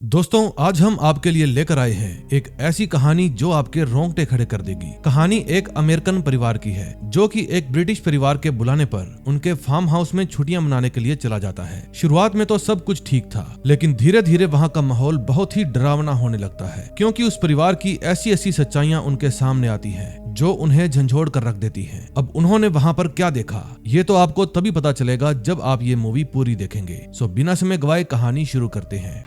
दोस्तों, आज हम आपके लिए लेकर आए हैं एक ऐसी कहानी जो आपके रोंगटे खड़े कर देगी। कहानी एक अमेरिकन परिवार की है जो कि एक ब्रिटिश परिवार के बुलाने पर उनके फार्म हाउस में छुट्टियां मनाने के लिए चला जाता है। शुरुआत में तो सब कुछ ठीक था, लेकिन धीरे धीरे वहाँ का माहौल बहुत ही डरावना होने लगता है, क्योंकि उस परिवार की ऐसी ऐसी सच्चाइयां उनके सामने आती हैं जो उन्हें झंझोड़ कर रख देती हैं। अब उन्होंने वहाँ पर क्या देखा, ये तो आपको तभी पता चलेगा जब आप ये मूवी पूरी देखेंगे। सो बिना समय गवाए कहानी शुरू करते हैं।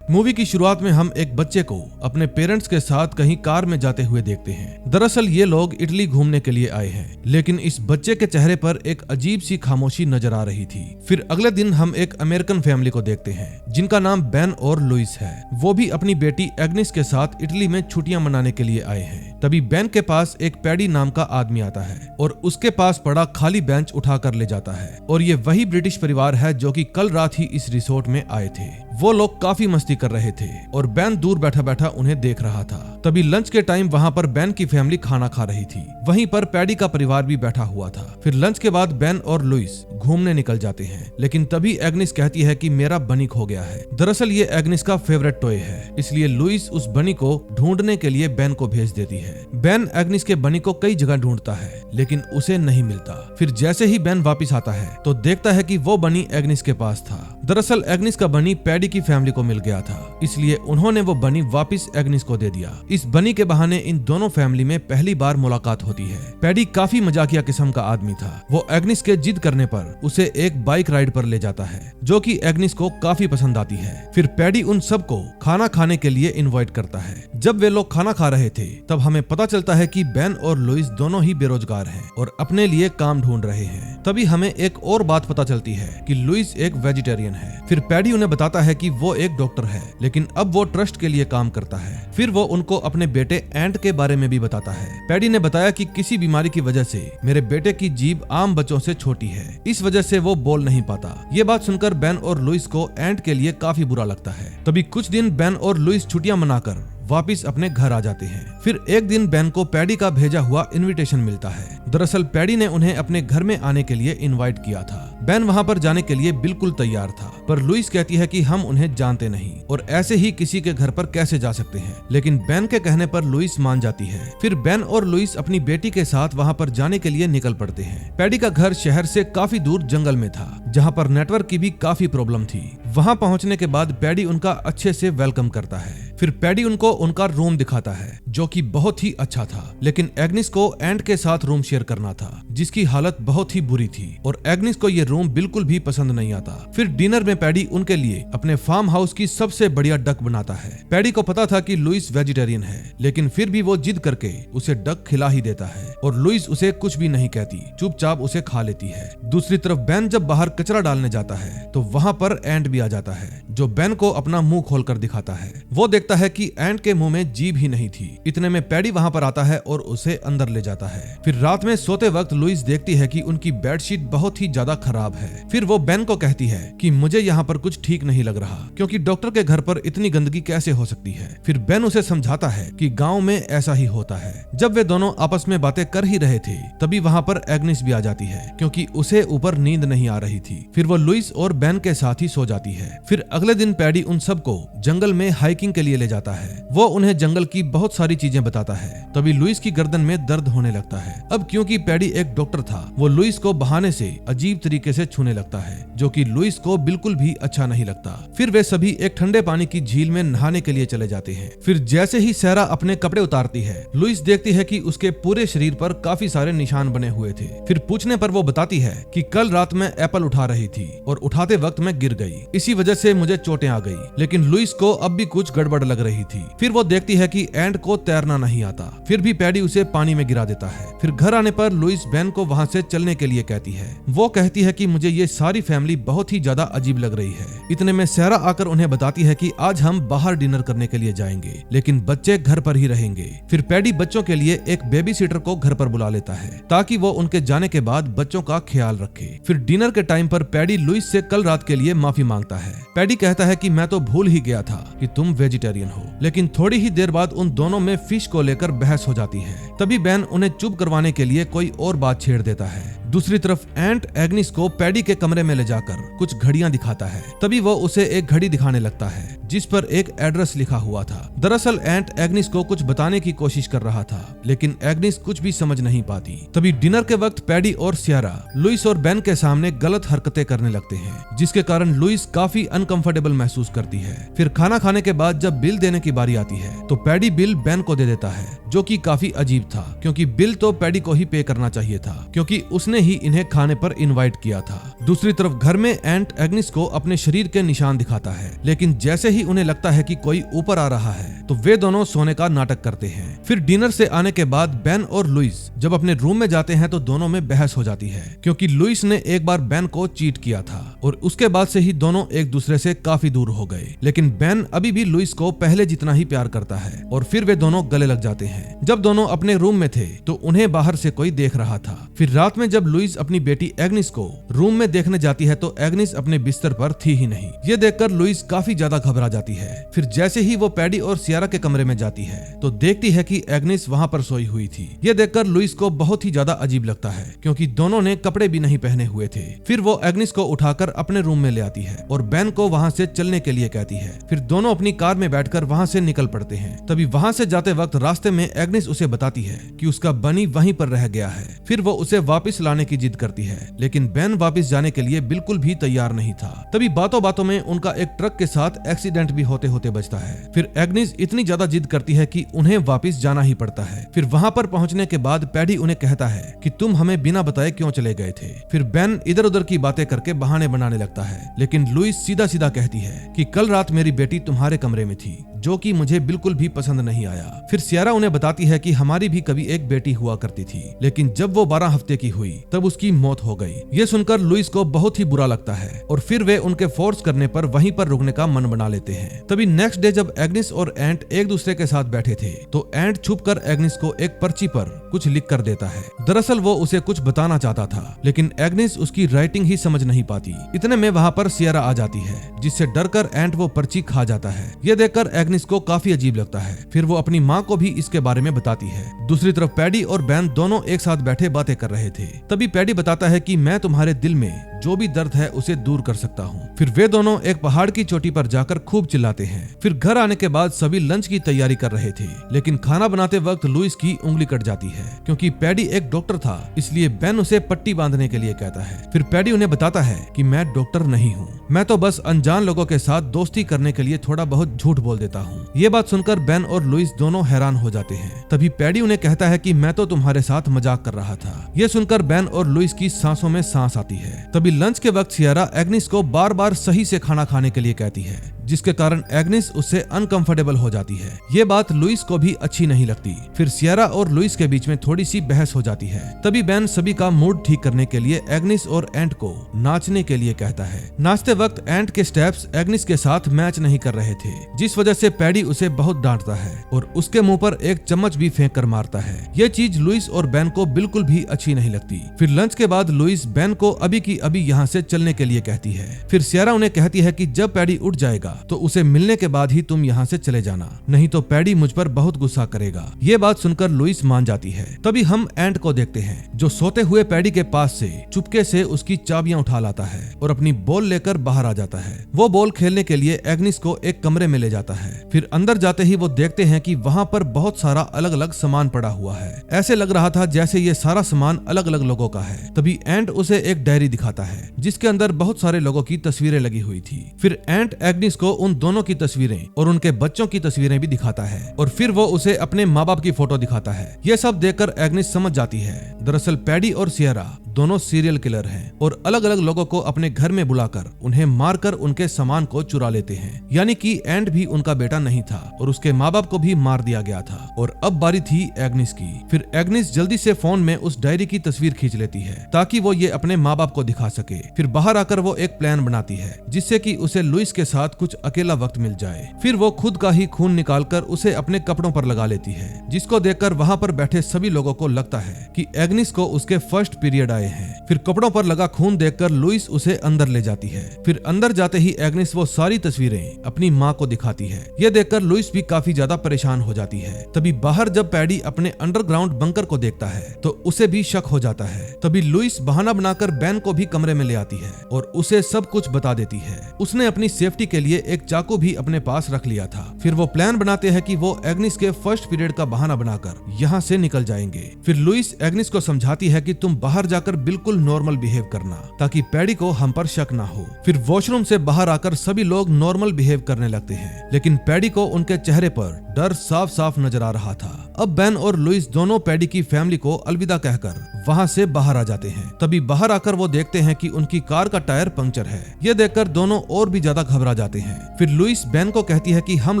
मूवी की शुरुआत में हम एक बच्चे को अपने पेरेंट्स के साथ कहीं कार में जाते हुए देखते हैं। दरअसल ये लोग इटली घूमने के लिए आए हैं, लेकिन इस बच्चे के चेहरे पर एक अजीब सी खामोशी नजर आ रही थी। फिर अगले दिन हम एक अमेरिकन फैमिली को देखते हैं जिनका नाम बेन और लुइस है। वो भी अपनी बेटी एग्निस के साथ इटली में छुट्टियां मनाने के लिए आए हैं। तभी बेन के पास एक पैडी नाम का आदमी आता है और उसके पास पड़ा खाली बेंच उठा कर ले जाता है। और ये वही ब्रिटिश परिवार है जो कि कल रात ही इस रिसोर्ट में आए थे। वो लोग काफी मस्ती कर रहे थे और बेन दूर बैठा बैठा उन्हें देख रहा था। तभी लंच के टाइम वहाँ पर बेन की फैमिली खाना खा रही थी। वहीं पर पैडी का परिवार भी बैठा हुआ था। फिर लंच के बाद बेन और लुइस घूमने निकल जाते हैं, लेकिन तभी एग्निस कहती है कि मेरा बनी खो गया है। दरअसल ये एग्निस का फेवरेट टॉय है, इसलिए लुइस उस बनी को ढूंढने के लिए बेन को भेज देती है। बेन एग्निस के बनी को कई जगह ढूंढता है, लेकिन उसे नहीं मिलता। फिर जैसे ही बेन वापिस आता है तो देखता है कि वो बनी एग्निस के पास था। दरअसल एग्निस का बनी पैडी की फैमिली को मिल गया था, इसलिए उन्होंने वो बनी वापिस एग्निस को दे दिया। इस बनी के बहाने इन दोनों फैमिली में पहली बार मुलाकात होती है। पैडी काफी मजाकिया किस्म का आदमी था। वो एग्निस के जिद करने पर उसे एक बाइक राइड पर ले जाता है, जो कि एग्निस को काफी पसंद आती है। फिर पैडी उन सबको खाना खाने के लिए इनवाइट करता है। जब वे लोग खाना खा रहे थे तब हमें पता चलता है कि बेन और लुइस दोनों ही बेरोजगार हैं और अपने लिए काम ढूंढ रहे हैं। तभी हमें एक और बात पता चलती है कि लुइस एक वेजिटेरियन है। फिर पैडी उन्हें बताता है कि वो एक डॉक्टर है, लेकिन अब वो ट्रस्ट के लिए काम करता है। फिर वो उनको अपने बेटे एंट के बारे में भी बताता है। पैडी ने बताया कि किसी बीमारी की वजह से मेरे बेटे की जीभ आम बच्चों से छोटी है, इस वजह से वो बोल नहीं पाता। ये बात सुनकर बेन और लुइस को एंट के लिए काफी बुरा लगता है। तभी कुछ दिन बेन और लुइस छुट्टियां मनाकर वापिस अपने घर आ जाते हैं। फिर एक दिन बेन को पैडी का भेजा हुआ इनविटेशन मिलता है। दरअसल पैडी ने उन्हें अपने घर में आने के लिए इनवाइट किया था। बेन वहाँ पर जाने के लिए बिल्कुल तैयार था, पर लुइस कहती है कि हम उन्हें जानते नहीं और ऐसे ही किसी के घर पर कैसे जा सकते हैं। लेकिन बेन के कहने पर लुइस मान जाती है। फिर बेन और लुइस अपनी बेटी के साथ वहाँ पर जाने के लिए निकल पड़ते हैं। पैडी का घर शहर से काफी दूर जंगल में था, जहाँ पर नेटवर्क की भी काफी प्रॉब्लम थी। वहाँ पहुँचने के बाद पैडी उनका अच्छे से वेलकम करता है। फिर पैडी उनको उनका रूम दिखाता है, जो कि बहुत ही अच्छा था, लेकिन एग्निस को एंट के साथ रूम शेयर करना था, जिसकी हालत बहुत ही बुरी थी और एग्निस को ये रूम बिल्कुल भी पसंद नहीं आता। फिर डिनर में पैडी उनके लिए अपने फार्म हाउस की सबसे बढ़िया डक बनाता है। पैडी को पता था कि लुइस वेजिटेरियन है, लेकिन फिर भी वो जिद करके उसे डक खिला ही देता है और लुइस उसे कुछ भी नहीं कहती, चुपचाप उसे खा लेती है। दूसरी तरफ बेन जब बाहर कचरा डालने जाता है तो वहाँ पर एंट भी आ जाता है, जो बेन को अपना मुंह खोलकर दिखाता है। वो देखता है कि एंट के मुंह में जीभ ही नहीं थी। इतने में पैडी वहाँ पर आता है और उसे अंदर ले जाता है। फिर रात में सोते वक्त लुइस देखती है कि उनकी बेडशीट बहुत ही ज्यादा खराब है। फिर वो बेन को कहती है कि मुझे यहाँ पर कुछ ठीक नहीं लग रहा, क्योंकि डॉक्टर के घर पर इतनी गंदगी कैसे हो सकती है। फिर बेन उसे समझाता है कि गाँव में ऐसा ही होता है। जब वे दोनों आपस में बातें कर ही रहे थे तभी वहाँ पर एग्निस भी आ जाती है, क्योंकि उसे ऊपर नींद नहीं आ रही थी। फिर वो लुइस और बेन के साथ ही सो जाती है। फिर अगले दिन पैडी उन सबको जंगल में हाइकिंग के लिए ले जाता है। वो उन्हें जंगल की बहुत सारी चीजें बताता है। तभी लुइस की गर्दन में दर्द होने लगता है। अब क्योंकि पैडी एक डॉक्टर था, वो लुइस को बहाने से अजीब तरीके से छूने लगता है, जो कि लुइस को बिल्कुल भी अच्छा नहीं लगता। फिर वे सभी एक ठंडे पानी की झील में नहाने के लिए चले जाते हैं। फिर जैसे ही सैरा अपने कपड़े उतारती है, लुइस देखती है कि उसके पूरे शरीर पर काफी सारे निशान बने हुए थे। फिर पूछने पर वो बताती है कि कल रात में एप्पल उठा रही थी और उठाते वक्त मैं गिर गई, इसी वजह से मुझे चोटें आ गई। लेकिन लुइस को अब भी कुछ गड़बड़ लग रही थी। फिर वो देखती है कि एंट को तैरना नहीं आता, फिर भी पैडी उसे पानी में गिरा देता है। फिर घर आने पर लुइस बेन को वहाँ से चलने के लिए कहती है। वो कहती है कि मुझे ये सारी फैमिली बहुत ही ज्यादा अजीब लग रही है। इतने में सैरा आकर उन्हें बताती है कि आज हम बाहर डिनर करने के लिए जाएंगे, लेकिन बच्चे घर पर ही रहेंगे। फिर पैडी बच्चों के लिए एक बेबी सीटर को घर पर बुला लेता है, ताकि वो उनके जाने के बाद बच्चों का ख्याल रखे। फिर डिनर के टाइम पर पैडी लुइस से कल रात के लिए माफी मांगता है। पैडी कहता है कि मैं तो भूल ही गया था कि तुम वेजिटेरियन हो। लेकिन थोड़ी ही देर बाद उन दोनों में फिश को लेकर बहस हो जाती है। तभी बेन उन्हें चुप करवाने के लिए कोई और बात छेड़ देता है। दूसरी तरफ एंट एग्निस को पैडी के कमरे में ले जाकर कुछ घड़ियां दिखाता है। तभी वो उसे एक घड़ी दिखाने लगता है जिस पर एक एड्रेस लिखा हुआ था। दरअसल एंट एग्निस को कुछ बताने की कोशिश कर रहा था, लेकिन एग्निस कुछ भी समझ नहीं पाती। तभी डिनर के वक्त पैडी और सियारा लुइस और बेन के सामने गलत हरकतें करने लगते हैं, जिसके कारण लुइस काफी अनकंफर्टेबल महसूस करती है। फिर खाना खाने के बाद जब बिल देने की बारी आती है तो पैडी बिल बेन को दे देता है, जो कि काफी अजीब था क्योंकि बिल तो पैडी को ही पे करना चाहिए था क्योंकि उसने ही इन्हें खाने पर इनवाइट किया था। दूसरी तरफ घर में एंट एग्निस को अपने शरीर के निशान दिखाता है, लेकिन जैसे ही उन्हें लगता है कि कोई ऊपर आ रहा है तो वे दोनों सोने का नाटक करते हैं। फिर डिनर से आने के बाद बेन और लुइस जब अपने रूम में जाते हैं तो दोनों में बहस हो जाती है क्योंकि लुइस ने एक बार बेन को चीट किया था और उसके बाद से ही दोनों एक दूसरे से काफी दूर हो गए। लेकिन बेन अभी भी लुइस को पहले जितना ही प्यार करता है और फिर वे दोनों गले लग जाते हैं। जब दोनों अपने रूम में थे तो उन्हें बाहर से कोई देख रहा था। फिर रात में जब लुइस अपनी बेटी एग्निस को रूम में देखने जाती है तो एग्निस अपने बिस्तर पर थी ही नहीं। ये देखकर लुइस काफी ज्यादा घबरा जाती है। फिर जैसे ही वो पैडी और सियारा के कमरे में जाती है तो देखती है कि एग्निस वहां पर सोई हुई थी। ये देखकर लुइस को बहुत ही ज्यादा अजीब लगता है क्योंकि दोनों ने कपड़े भी नहीं पहने हुए थे। फिर वो एग्निस को उठाकर अपने रूम में ले आती है और बेन को वहां से चलने के लिए कहती है। फिर दोनों अपनी कार में बैठकर वहां से निकल पड़ते हैं। तभी वहां से जाते वक्त रास्ते में एग्निस उसे बताती है कि उसका बनी वहीं पर रह गया है। फिर वो उसे वापस लाने की जिद करती है, लेकिन बेन वापस जाने के लिए बिल्कुल भी तैयार नहीं था। तभी बातों बातों में उनका एक ट्रक के साथ एक्सीडेंट भी होते होते बचता है। फिर एग्निस इतनी ज्यादा जिद करती है कि उन्हें वापस जाना ही पड़ता है। फिर वहां पर पहुंचने के बाद पैडी उन्हें कहता है कि तुम हमें बिना बताए क्यों चले गए थे। फिर बेन इधर उधर की बातें करके बहाने बनाने लगता है, लेकिन लुइस सीधा सीधा कहती है कि कल रात मेरी बेटी तुम्हारे कमरे में थी, जो कि मुझे बिल्कुल भी पसंद नहीं आया। फिर सियारा उन्हें बताती है कि हमारी भी कभी एक बेटी हुआ करती थी, लेकिन जब वो 12 हफ्ते की हुई तब उसकी मौत हो गई। ये सुनकर लुइस को बहुत ही बुरा लगता है और फिर वे उनके फोर्स करने पर वहीं पर रुकने का मन बना लेते हैं। तभी नेक्स्ट डे जब एग्निस और एंट एक दूसरे के साथ बैठे थे तो एंट छुपकर एग्निस को एक पर्ची पर कुछ लिख कर देता है। दरअसल वो उसे कुछ बताना चाहता था, लेकिन एग्निस उसकी राइटिंग ही समझ नहीं पाती। इतने में वहां पर सियारा आ जाती है, जिससे डरकर एंट वो पर्ची खा जाता है। ये देखकर एग्निस को काफी अजीब लगता है। फिर वो अपनी माँ को भी इसके बारे में बताती है। दूसरी तरफ पैडी और बेन दोनों एक साथ बैठे बातें कर रहे थे। तभी पैडी बताता है कि मैं तुम्हारे दिल में जो भी दर्द है उसे दूर कर सकता हूँ। फिर वे दोनों एक पहाड़ की चोटी पर जाकर खूब चिल्लाते हैं। फिर घर आने के बाद सभी लंच की तैयारी कर रहे थे, लेकिन खाना बनाते वक्त लुइस की उंगली कट जाती है। क्योंकि पैडी एक डॉक्टर था, इसलिए बेन उसे पट्टी बांधने के लिए कहता है। फिर पैडी उन्हें बताता है कि मैं डॉक्टर नहीं हूँ, मैं तो बस अनजान लोगों के साथ दोस्ती करने के लिए थोड़ा बहुत झूठ बोल देता हूँ। ये बात सुनकर बेन और लुइस दोनों हैरान हो जाते हैं। तभी पैडी उन्हें कहता है कि मैं तो तुम्हारे साथ मजाक कर रहा था। ये सुनकर बेन और लुइस की सांसों में सांस आती है। तभी लंच के वक्त सियारा एग्निस को बार बार सही से खाना खाने के लिए कहती है, जिसके कारण एग्निस उससे अनकंफर्टेबल हो जाती है। ये बात लुइस को भी अच्छी नहीं लगती। फिर सियारा और लुइस के बीच में थोड़ी सी बहस हो जाती है। तभी बेन सभी का मूड ठीक करने के लिए एग्निस और एंट को नाचने के लिए कहता है। नाचते वक्त एंट के स्टेप्स एग्निस के साथ मैच नहीं कर रहे थे, जिस वजह से पैडी उसे बहुत डांटता है और उसके मुंह पर एक चम्मच भी फेंक कर मारता है। ये चीज लुइस और बेन को बिल्कुल भी अच्छी नहीं लगती। फिर लंच के बाद लुइस बेन को अभी की अभी यहाँ से चलने के लिए कहती है। फिर सियारा उन्हें कहती है कि जब पैडी उठ जाएगा तो उसे मिलने के बाद ही तुम यहाँ से चले जाना, नहीं तो पैडी मुझ पर बहुत गुस्सा करेगा। ये बात सुनकर लुइस मान जाती है। तभी हम एंट को देखते हैं, जो सोते हुए पैडी के पास से चुपके से उसकी चाबियां उठा लाता है और अपनी बॉल लेकर बाहर आ जाता है। वो बॉल खेलने के लिए एग्निस को एक कमरे में ले जाता है। फिर अंदर जाते ही वो देखते हैं कि वहाँ पर बहुत सारा अलग अलग सामान पड़ा हुआ है। ऐसे लग रहा था जैसे ये सारा सामान अलग अलग लोगों का है। तभी एंट उसे एक डायरी दिखाता है, जिसके अंदर बहुत सारे लोगों की तस्वीरें लगी हुई थी। फिर एंट एग्निस को उन दोनों की तस्वीरें और उनके बच्चों की तस्वीरें भी दिखाता है और फिर वो उसे अपने माँ बाप की फोटो दिखाता है। ये सब देखकर एग्निस समझ जाती है, दरअसल पैडी और सियारा दोनों सीरियल किलर हैं और अलग अलग लोगों को अपने घर में बुलाकर उन्हें मारकर उनके सामान को चुरा लेते हैं। यानी कि एंट भी उनका बेटा नहीं था और उसके माँ बाप को भी मार दिया गया था। और अब बारी थी एग्निस की। फिर एग्निस जल्दी से फोन में उस डायरी की तस्वीर खींच लेती है ताकि वो ये अपने माँ बाप को दिखा सके। फिर बाहर आकर वो एक प्लान बनाती है जिससे कि उसे लुइस के साथ कुछ अकेला वक्त मिल जाए। फिर वो खुद का ही खून निकालकर उसे अपने कपड़ों पर लगा लेती है, जिसको देखकर वहाँ पर बैठे सभी लोगों को लगता है कि एग्निस को उसके फर्स्ट पीरियड आए हैं। फिर कपड़ों पर लगा खून देखकर लुइस उसे अंदर ले जाती है। फिर अंदर जाते ही एग्निस वो सारी तस्वीरें अपनी माँ को दिखाती है। ये देखकर लुइस भी काफी ज्यादा परेशान हो जाती है। तभी बाहर जब पैडी अपने अंडरग्राउंड बंकर को देखता है तो उसे भी शक हो जाता है। तभी लुइस बहाना बनाकर बेन को भी कमरे में ले आती है और उसे सब कुछ बता देती है। उसने अपनी सेफ्टी के लिए एक चाकू भी अपने पास रख लिया था। फिर वो प्लान बनाते हैं कि वो एग्निस के फर्स्ट पीरियड का बहाना बनाकर यहाँ से निकल जाएंगे। फिर लुइस एग्निस को समझाती है कि तुम बाहर जाकर बिल्कुल नॉर्मल बिहेव करना ताकि पैडी को हम पर शक ना हो। फिर वॉशरूम से बाहर आकर सभी लोग नॉर्मल बिहेव करने लगते हैं, लेकिन पैडी को उनके चेहरे पर डर साफ साफ नजर आ रहा था। अब बेन और लुइस दोनों पैडी की फैमिली को अलविदा कहकर वहाँ से बाहर आ जाते हैं। तभी बाहर आकर वो देखते हैं कि उनकी कार का टायर पंक्चर है। ये देखकर दोनों और भी ज्यादा घबरा जाते हैं। फिर लुइस बेन को कहती है कि हम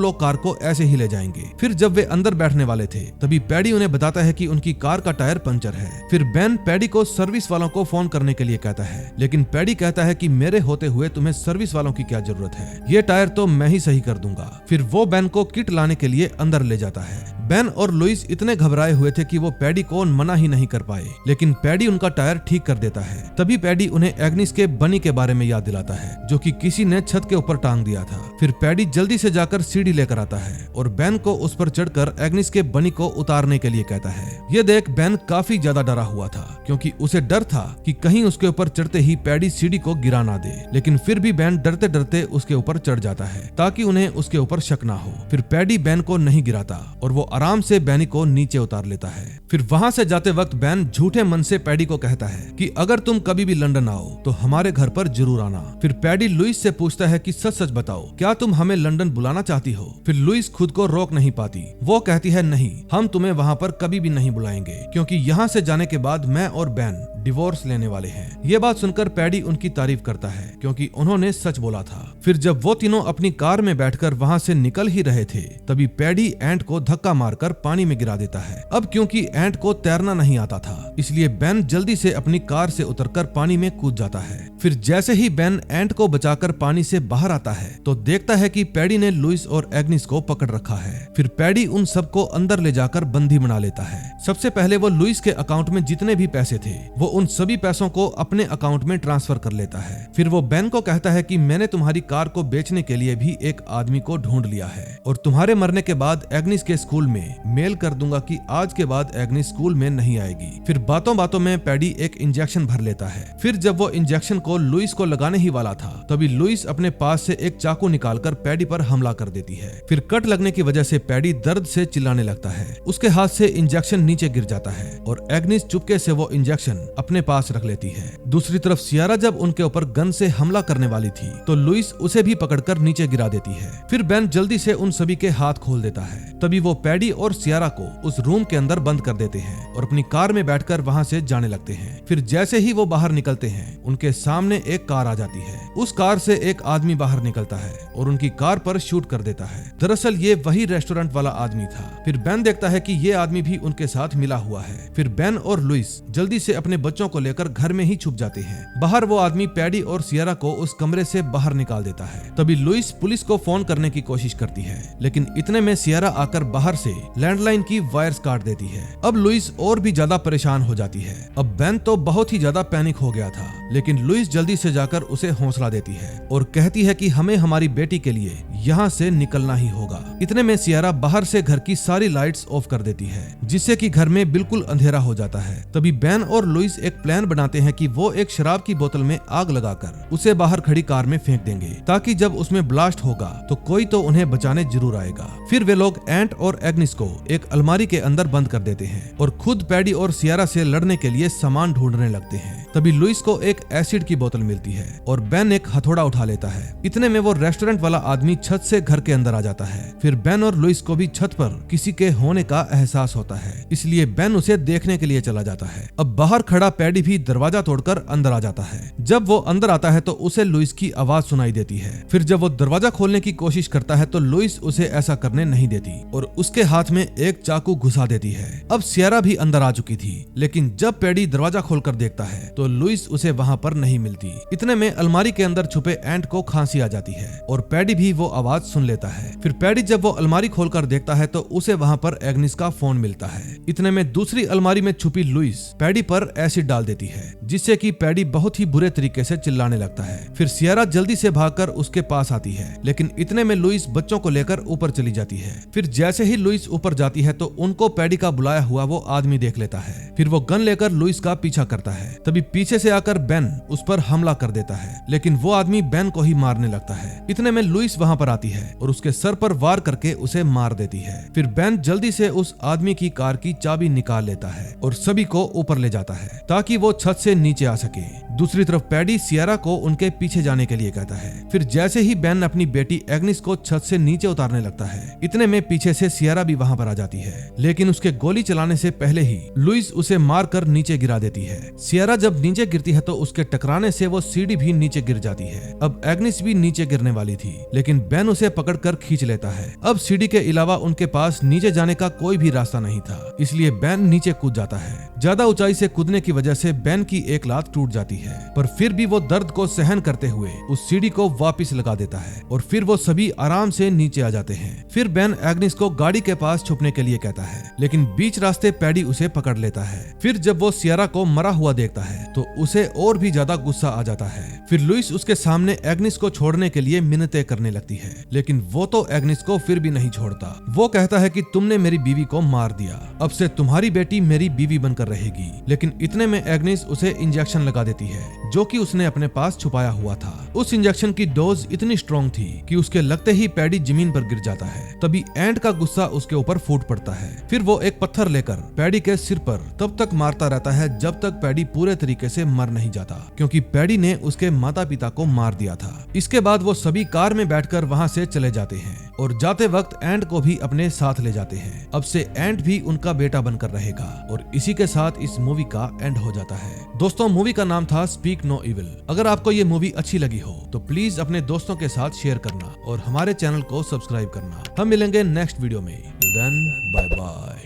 लोग कार को ऐसे ही ले जाएंगे। फिर जब वे अंदर बैठने वाले थे तभी पैडी उन्हें बताता है कि उनकी कार का टायर पंक्चर है। फिर बेन पैडी को सर्विस वालों को फोन करने के लिए कहता है, लेकिन पैडी कहता है कि मेरे होते हुए तुम्हें सर्विस वालों की क्या जरूरत है, ये टायर तो मैं ही सही कर दूंगा। फिर वो बेन को किट लाने के लिए अंदर ले जाता है। बेन और लुइस इतने घबराए हुए थे कि वो पैडी को मना ही नहीं कर पाए, लेकिन पैडी उनका टायर ठीक कर देता है। तभी पैडी उन्हें एग्निस के बनी के बारे में याद दिलाता है जो कि किसी ने छत के ऊपर टांग दिया था। फिर पैडी जल्दी से जाकर सीढ़ी लेकर आता है और बेन को उस पर चढ़कर एग्निस के बनी को उतारने के लिए कहता है। ये देख बेन काफी ज्यादा डरा हुआ था क्योंकि उसे डर था कि कहीं उसके ऊपर चढ़ते ही पैडी सीढ़ी को गिरा ना दे, लेकिन फिर भी बेन डरते डरते उसके ऊपर चढ़ जाता है ताकि उन्हें उसके ऊपर शक ना हो। फिर पैडी बेन को नहीं गिराता और वो आराम से बैनी को नीचे उतार लेता है। फिर वहाँ से जाते वक्त बेन झूठे मन से पैडी को कहता है कि अगर तुम कभी भी लंदन आओ तो हमारे घर पर जरूर आना। फिर पैडी लुइस से पूछता है कि सच सच बताओ, क्या तुम हमें लंदन बुलाना चाहती हो? फिर लुइस खुद को रोक नहीं पाती। वो कहती है नहीं, हम तुम्हें वहाँ पर कभी भी नहीं बुलाएंगे क्योंकि यहाँ से जाने के बाद मैं और बेन डिवोर्स लेने वाले हैं। ये बात सुनकर पैडी उनकी तारीफ करता है क्योंकि उन्होंने सच बोला था। फिर जब वो तीनों अपनी कार में बैठकर वहाँ से निकल ही रहे थे तभी पैडी एंट को धक्का मारकर पानी में गिरा देता है। अब क्योंकि एंट को तैरना नहीं आता था इसलिए बेन जल्दी से अपनी कार से उतरकर पानी में कूद जाता है। फिर जैसे ही बेन एंट को बचाकर पानी से बाहर आता है तो देखता है कि पैडी ने लुइस और एग्निस को पकड़ रखा है। फिर पैडी उन सबको अंदर ले जाकर बंदी बना लेता है। सबसे पहले वो लुइस के अकाउंट में जितने भी पैसे थे वो उन सभी पैसों को अपने अकाउंट में ट्रांसफर कर लेता है। फिर वो बेन को कहता है कि मैंने तुम्हारी कार को बेचने के लिए भी एक आदमी को ढूंढ लिया है और तुम्हारे मरने के बाद एग्निस के स्कूल में मेल कर दूंगा कि आज के बाद एग्निस स्कूल में नहीं आएगी। फिर बातों बातों में पैडी एक इंजेक्शन भर लेता है। फिर जब वो इंजेक्शन को लुइस को लगाने ही वाला था तभी लुइस अपने पास से एक चाकू निकालकर पैडी पर हमला कर देती है। फिर कट लगने की वजह से पैडी दर्द से चिल्लाने लगता है। उसके हाथ से इंजेक्शन नीचे गिर जाता है और एग्निस चुपके से वो इंजेक्शन अपने पास रख लेती है। दूसरी तरफ सियारा जब उनके ऊपर गन से हमला करने वाली थी तो लुइस उसे भी पकड़कर नीचे गिरा देती है। फिर बेन जल्दी से उन सभी के हाथ खोल देता है। तभी वो पैडी और सियारा को उस रूम के अंदर बंद कर देते हैं और अपनी कार में बैठकर वहां से जाने लगते हैं। फिर जैसे ही वो बाहर निकलते हैं उनके सामने एक कार आ जाती है। उस कार से एक आदमी बाहर निकलता है और उनकी कार पर शूट कर देता है। दरअसल ये वही रेस्टोरेंट वाला आदमी था। फिर बेन देखता है कि ये आदमी भी उनके साथ मिला हुआ है। फिर बेन और लुइस जल्दी से अपने बच्चों को लेकर घर में ही छुप जाते हैं। बाहर वो आदमी पैडी और सियारा को उस कमरे से बाहर निकाल देता है। तभी लुइस पुलिस को फोन करने की कोशिश करती है, लेकिन इतने में सियारा आकर बाहर से लैंडलाइन की वायर्स काट देती है। अब लुइस और भी ज्यादा परेशान हो जाती है। अब बेन तो बहुत ही ज्यादा पैनिक हो गया था, लेकिन लुइस जल्दी से जाकर उसे हौसला देती है और कहती है कि हमें हमारी बेटी के लिए यहाँ से निकलना ही होगा। इतने में सियारा बाहर से घर की सारी लाइट्स ऑफ कर देती है जिससे कि घर में बिल्कुल अंधेरा हो जाता है। तभी बेन और लुइस एक प्लान बनाते हैं कि वो एक शराब की बोतल में आग लगाकर उसे बाहर खड़ी कार में फेंक देंगे ताकि जब उसमें ब्लास्ट होगा तो कोई तो उन्हें बचाने जरूर आएगा। फिर वे लोग एंट और एग्निस को एक अलमारी के अंदर बंद कर देते हैं और खुद पैडी और सियारा से लड़ने के लिए सामान ढूंढने लगते हैं। तभी लुइस को एक एसिड की बोतल मिलती है और बेन एक हथौड़ा उठा लेता है। इतने में वो रेस्टोरेंट वाला आदमी छत से घर के अंदर आ जाता है। फिर बेन और लुइस को भी छत पर किसी के होने का एहसास होता है, इसलिए बेन उसे देखने के लिए चला जाता है। अब बाहर खड़ा पैडी भी दरवाजा तोड़कर अंदर आ जाता है। जब वो अंदर आता है तो उसे लुइस की आवाज सुनाई देती है। फिर जब वो दरवाजा खोलने की कोशिश करता है तो लुइस उसे ऐसा करने नहीं देती और उसके हाथ में एक चाकू घुसा देती है। अब सियारा भी अंदर आ चुकी थी, लेकिन जब पैडी दरवाजा खोलकर देखता है तो लुइस उसे वहाँ पर नहीं मिलती। इतने में अलमारी के अंदर छुपे एंट को खांसी आ जाती है और पैडी भी वो आवाज सुन लेता है। फिर पैडी जब वो अलमारी खोलकर देखता है तो उसे वहाँ पर एग्निस का फोन मिलता है। इतने में दूसरी अलमारी में छुपी लुइस पैडी पर एसिड डाल देती है, जिससे कि पैडी बहुत ही बुरे तरीके से चिल्लाने लगता है। फिर सियरा जल्दी से भागकर उसके पास आती है, लेकिन इतने में लुइस बच्चों को लेकर ऊपर चली जाती है। फिर जैसे ही लुइस ऊपर जाती है तो उनको पैडी का बुलाया हुआ वो आदमी देख लेता है। फिर वो गन लेकर लुइस का पीछा करता है। तभी पीछे से आकर बेन उस पर हमला कर देता है, लेकिन वो आदमी बेन को ही मारने लगता है। इतने में लुइस वहाँ पर आती है और उसके सर पर वार करके उसे मार देती है। फिर बेन जल्दी से उस आदमी की कार की चाबी निकाल लेता है और सभी को ऊपर ले जाता है ताकि वो छत से नीचे आ सके। दूसरी तरफ पैडी सियरा को उनके पीछे जाने के लिए कहता है। फिर जैसे ही बेन अपनी बेटी एग्निस को छत से नीचे उतारने लगता है, इतने में पीछे से सियरा भी वहाँ पर आ जाती है, लेकिन उसके गोली चलाने से पहले ही लुइस उसे मारकर नीचे गिरा देती है। सियरा जब नीचे गिरती है तो उसके टकराने से वो सीढ़ी भी नीचे गिर जाती है। अब एग्निस भी नीचे गिरने वाली थी, लेकिन बेन उसे पकड़कर खींच लेता है। अब सीढ़ी के अलावा उनके पास नीचे जाने का कोई भी रास्ता नहीं था, इसलिए बेन नीचे कूद जाता है। ज्यादा ऊंचाई से कूदने की वजह से बेन की एक लात टूट जाती है, पर फिर भी वो दर्द को सहन करते हुए उस सीढ़ी को वापस लगा देता है और फिर वो सभी आराम से नीचे आ जाते हैं। फिर बेन एग्निस को गाड़ी के पास छुपने के लिए कहता है, लेकिन बीच रास्ते पैडी उसे पकड़ लेता है। फिर जब वो सियरा को मरा हुआ देखता है तो उसे और भी ज्यादा गुस्सा आ जाता है। फिर लुइस उसके सामने एग्निस को छोड़ने के लिए मिन्नतें करने लगती है, लेकिन वो तो एग्निस को फिर भी नहीं छोड़ता। वो कहता है कि तुमने मेरी बीवी को मार दिया, अब से तुम्हारी बेटी मेरी बीवी बनकर रहेगी। लेकिन इतने में एग्निस उसे इंजेक्शन लगा देती है, जो कि उसने अपने पास छुपाया हुआ था। उस इंजेक्शन की डोज इतनी स्ट्रॉन्ग थी कि उसके लगते ही पैडी जमीन पर गिर जाता है। तभी एंट का गुस्सा उसके ऊपर फूट पड़ता है। फिर वो एक पत्थर लेकर पैडी के सिर पर तब तक मारता रहता है जब तक पैडी पूरे तरीके से मर नहीं जाता, क्योंकि पैडी ने उसके माता पिता को मार दिया था। इसके बाद वो सभी कार में बैठकर वहाँ से चले जाते हैं और जाते वक्त एंट को भी अपने साथ ले जाते हैं। अब से एंट भी उनका बेटा बनकर रहेगा और इसी के साथ इस मूवी का एंड हो जाता है। दोस्तों, मूवी का नाम था स्पीक नो इविल। अगर आपको ये मूवी अच्छी लगी हो तो प्लीज अपने दोस्तों के साथ शेयर करना और हमारे चैनल को सब्सक्राइब करना। हम मिलेंगे नेक्स्ट वीडियो में। Till then, bye bye.